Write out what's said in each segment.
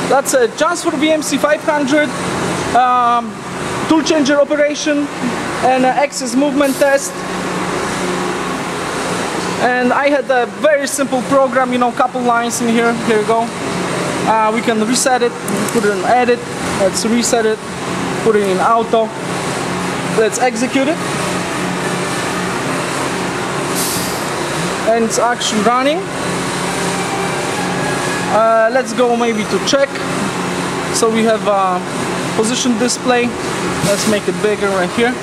That's a Johnsford VMC-500 tool changer operation and axis movement test. And I had a very simple program, you know, couple lines in here. Here we go. We can reset it, put it in edit. Let's reset it, put it in auto. Let's execute it. And it's actually running. Let's go maybe to check. So we have position display. Let's make it bigger right here.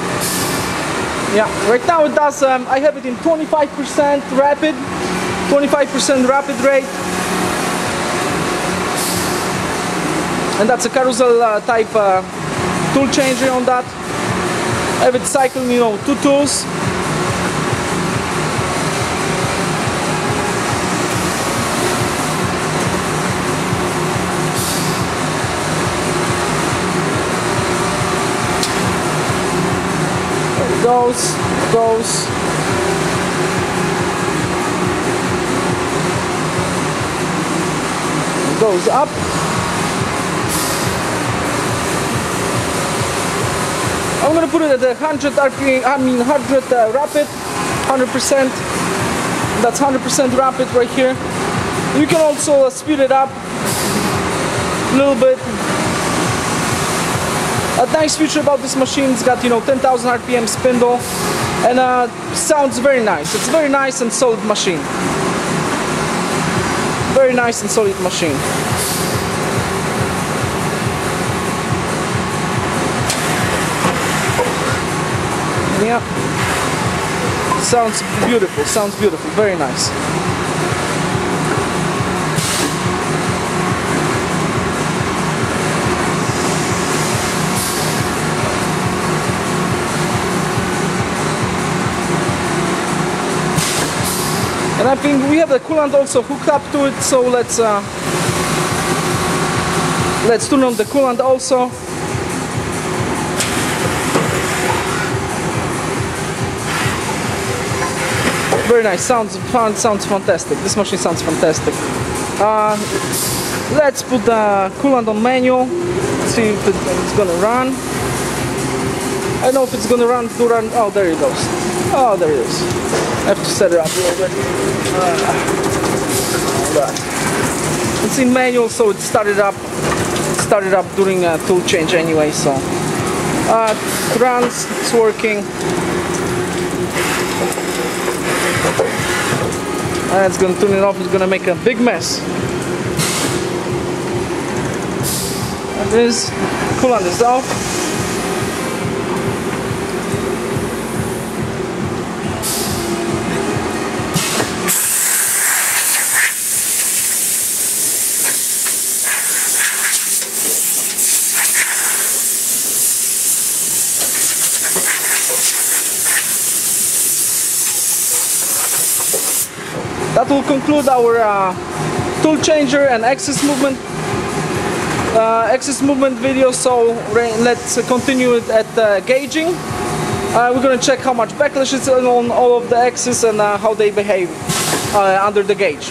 Yeah, right now it does, I have it in 25% rapid, 25% rapid rate. And that's a carousel type tool changer on that. I have it cycling, you know, 2 tools. Goes up. I'm gonna put it at 100 RPM, 100 rapid, 100%. That's 100% rapid right here. You can also speed it up a little bit. A nice feature about this machine, it's got, you know, 10,000 RPM spindle, and sounds very nice. It's a very nice and solid machine. Very nice and solid machine. Yeah. Sounds beautiful, very nice. And I think we have the coolant also hooked up to it, so let's turn on the coolant also. Very nice, sounds fantastic. This machine sounds fantastic. Let's put the coolant on manual, see if it's gonna run. I don't know if it's gonna run. Oh, there it goes. Oh, there it is. I have to set it up a little bit. It's in manual, so it started up during a tool change anyway. So it runs, it's working. And it's gonna turn it off. It's gonna make a big mess. And this coolant is off. That will conclude our tool changer and axis movement video. So let's continue it at gauging. We're going to check how much backlash is on all of the axes and how they behave under the gauge.